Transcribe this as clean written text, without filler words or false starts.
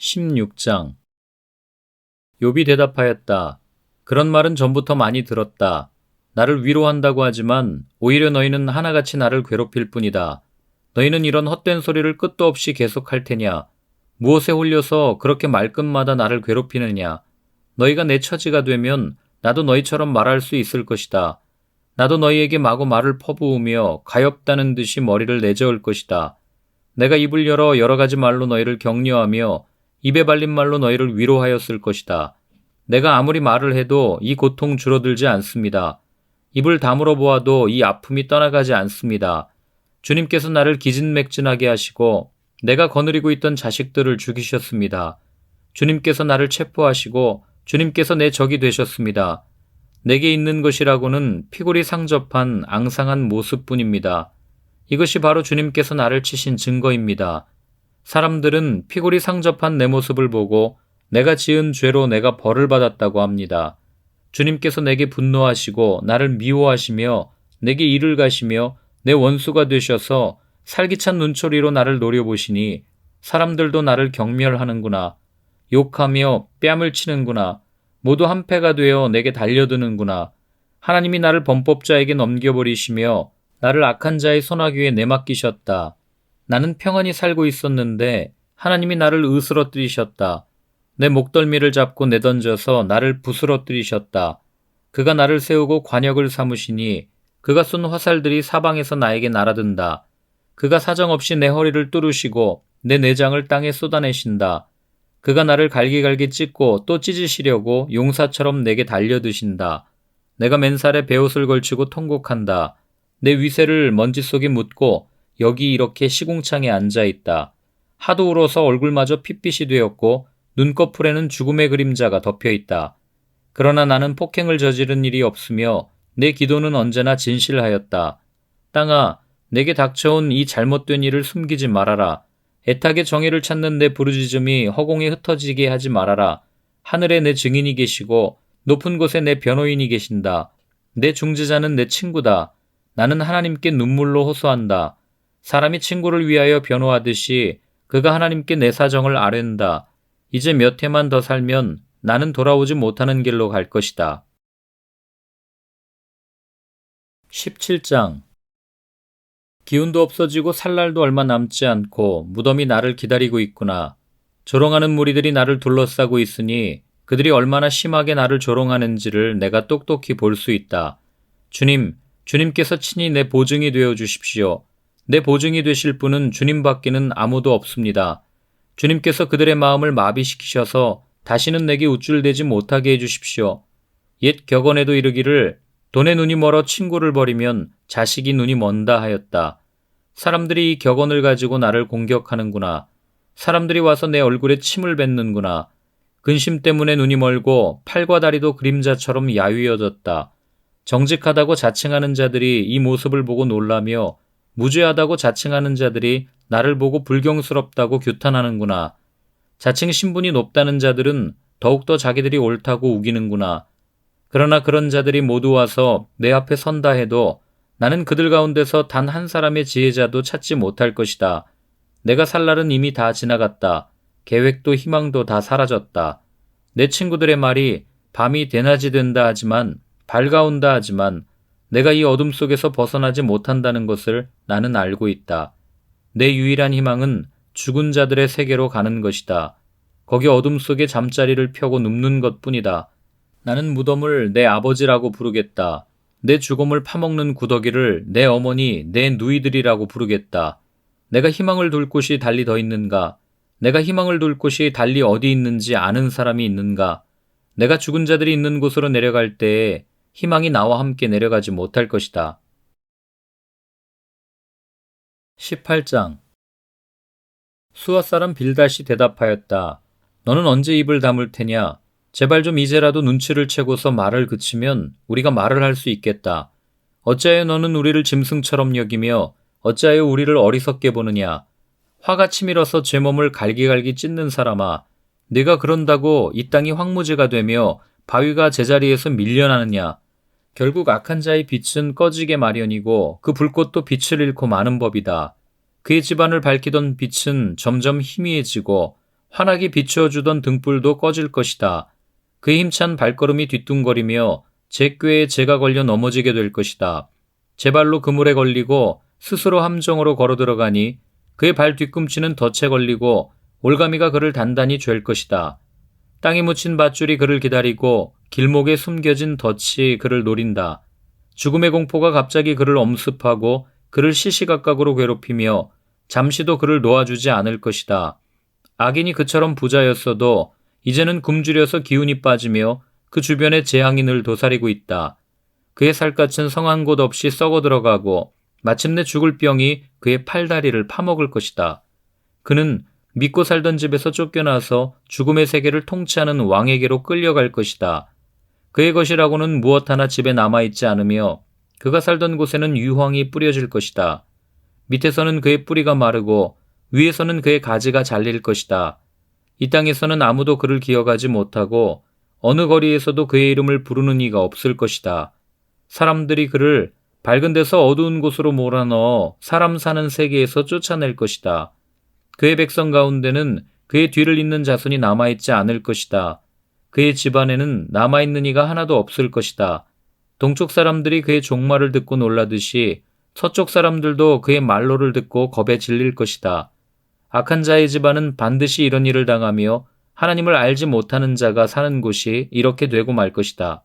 16장. 욥이 대답하였다. 그런 말은 전부터 많이 들었다. 나를 위로한다고 하지만 오히려 너희는 하나같이 나를 괴롭힐 뿐이다. 너희는 이런 헛된 소리를 끝도 없이 계속할 테냐? 무엇에 홀려서 그렇게 말끝마다 나를 괴롭히느냐? 너희가 내 처지가 되면 나도 너희처럼 말할 수 있을 것이다. 나도 너희에게 마구 말을 퍼부으며 가엾다는 듯이 머리를 내저을 것이다. 내가 입을 열어 여러 가지 말로 너희를 격려하며 입에 발린 말로 너희를 위로하였을 것이다. 내가 아무리 말을 해도 이 고통 줄어들지 않습니다. 입을 다물어 보아도 이 아픔이 떠나가지 않습니다. 주님께서 나를 기진맥진하게 하시고 내가 거느리고 있던 자식들을 죽이셨습니다. 주님께서 나를 체포하시고 주님께서 내 적이 되셨습니다. 내게 있는 것이라고는 피골이 상접한 앙상한 모습뿐입니다. 이것이 바로 주님께서 나를 치신 증거입니다. 사람들은 피골이 상접한 내 모습을 보고 내가 지은 죄로 내가 벌을 받았다고 합니다. 주님께서 내게 분노하시고 나를 미워하시며 내게 이를 가시며 내 원수가 되셔서 살기찬 눈초리로 나를 노려보시니 사람들도 나를 경멸하는구나. 욕하며 뺨을 치는구나. 모두 한패가 되어 내게 달려드는구나. 하나님이 나를 범법자에게 넘겨버리시며 나를 악한 자의 손아귀에 내맡기셨다. 나는 평안히 살고 있었는데 하나님이 나를 으스러뜨리셨다. 내 목덜미를 잡고 내던져서 나를 부스러뜨리셨다. 그가 나를 세우고 관역을 삼으시니 그가 쏜 화살들이 사방에서 나에게 날아든다. 그가 사정없이 내 허리를 뚫으시고 내 내장을 땅에 쏟아내신다. 그가 나를 갈기갈기 찢고 또 찢으시려고 용사처럼 내게 달려드신다. 내가 맨살에 베옷을 걸치고 통곡한다. 내 위세를 먼지 속에 묻고 여기 이렇게 시궁창에 앉아있다. 하도 울어서 얼굴마저 핏빛이 되었고 눈꺼풀에는 죽음의 그림자가 덮여있다. 그러나 나는 폭행을 저지른 일이 없으며 내 기도는 언제나 진실하였다. 땅아, 내게 닥쳐온 이 잘못된 일을 숨기지 말아라. 애타게 정의를 찾는 내 부르짖음이 허공에 흩어지게 하지 말아라. 하늘에 내 증인이 계시고 높은 곳에 내 변호인이 계신다. 내 중재자는 내 친구다. 나는 하나님께 눈물로 호소한다. 사람이 친구를 위하여 변호하듯이 그가 하나님께 내 사정을 아뢰는다. 이제 몇 해만 더 살면 나는 돌아오지 못하는 길로 갈 것이다. 17장. 기운도 없어지고 살 날도 얼마 남지 않고 무덤이 나를 기다리고 있구나. 조롱하는 무리들이 나를 둘러싸고 있으니 그들이 얼마나 심하게 나를 조롱하는지를 내가 똑똑히 볼 수 있다. 주님께서 친히 내 보증이 되어 주십시오. 내 보증이 되실 분은 주님밖에는 아무도 없습니다. 주님께서 그들의 마음을 마비시키셔서 다시는 내게 우쭐대지 못하게 해주십시오. 옛 격언에도 이르기를 돈에 눈이 멀어 친구를 버리면 자식이 눈이 먼다 하였다. 사람들이 이 격언을 가지고 나를 공격하는구나. 사람들이 와서 내 얼굴에 침을 뱉는구나. 근심 때문에 눈이 멀고 팔과 다리도 그림자처럼 야위어졌다. 정직하다고 자칭하는 자들이 이 모습을 보고 놀라며 무죄하다고 자칭하는 자들이 나를 보고 불경스럽다고 규탄하는구나. 자칭 신분이 높다는 자들은 더욱더 자기들이 옳다고 우기는구나. 그러나 그런 자들이 모두 와서 내 앞에 선다 해도 나는 그들 가운데서 단 한 사람의 지혜자도 찾지 못할 것이다. 내가 살 날은 이미 다 지나갔다. 계획도 희망도 다 사라졌다. 내 친구들의 말이 밤이 대낮이 된다 하지만 밝아온다 하지만 내가 이 어둠 속에서 벗어나지 못한다는 것을 나는 알고 있다. 내 유일한 희망은 죽은 자들의 세계로 가는 것이다. 거기 어둠 속에 잠자리를 펴고 눕는 것뿐이다. 나는 무덤을 내 아버지라고 부르겠다. 내 죽음을 파먹는 구더기를 내 어머니, 내 누이들이라고 부르겠다. 내가 희망을 둘 곳이 달리 더 있는가? 내가 희망을 둘 곳이 달리 어디 있는지 아는 사람이 있는가? 내가 죽은 자들이 있는 곳으로 내려갈 때에 희망이 나와 함께 내려가지 못할 것이다. 18장. 수아 사람 빌닷이 대답하였다. 너는 언제 입을 다물 테냐? 제발 좀 이제라도 눈치를 채고서 말을 그치면 우리가 말을 할 수 있겠다. 어찌하여 너는 우리를 짐승처럼 여기며 어찌하여 우리를 어리석게 보느냐? 화가 치밀어서 제 몸을 갈기갈기 찢는 사람아, 네가 그런다고 이 땅이 황무지가 되며 바위가 제자리에서 밀려나느냐? 결국 악한 자의 빛은 꺼지게 마련이고 그 불꽃도 빛을 잃고 마는 법이다. 그의 집안을 밝히던 빛은 점점 희미해지고 환하게 비추어주던 등불도 꺼질 것이다. 그의 힘찬 발걸음이 뒤뚱거리며 제 꾀에 제가 걸려 넘어지게 될 것이다. 제 발로 그물에 걸리고 스스로 함정으로 걸어 들어가니 그의 발 뒤꿈치는 덫에 걸리고 올가미가 그를 단단히 쥘 것이다. 땅에 묻힌 밧줄이 그를 기다리고 길목에 숨겨진 덫이 그를 노린다. 죽음의 공포가 갑자기 그를 엄습하고 그를 시시각각으로 괴롭히며 잠시도 그를 놓아주지 않을 것이다. 악인이 그처럼 부자였어도 이제는 굶주려서 기운이 빠지며 그 주변에 재앙이 늘 도사리고 있다. 그의 살갗은 성한 곳 없이 썩어 들어가고 마침내 죽을 병이 그의 팔다리를 파먹을 것이다. 그는 믿고 살던 집에서 쫓겨나서 죽음의 세계를 통치하는 왕에게로 끌려갈 것이다. 그의 것이라고는 무엇 하나 집에 남아있지 않으며 그가 살던 곳에는 유황이 뿌려질 것이다. 밑에서는 그의 뿌리가 마르고 위에서는 그의 가지가 잘릴 것이다. 이 땅에서는 아무도 그를 기억하지 못하고 어느 거리에서도 그의 이름을 부르는 이가 없을 것이다. 사람들이 그를 밝은 데서 어두운 곳으로 몰아넣어 사람 사는 세계에서 쫓아낼 것이다. 그의 백성 가운데는 그의 뒤를 잇는 자손이 남아있지 않을 것이다. 그의 집안에는 남아있는 이가 하나도 없을 것이다. 동쪽 사람들이 그의 종말을 듣고 놀라듯이 서쪽 사람들도 그의 말로를 듣고 겁에 질릴 것이다. 악한 자의 집안은 반드시 이런 일을 당하며 하나님을 알지 못하는 자가 사는 곳이 이렇게 되고 말 것이다.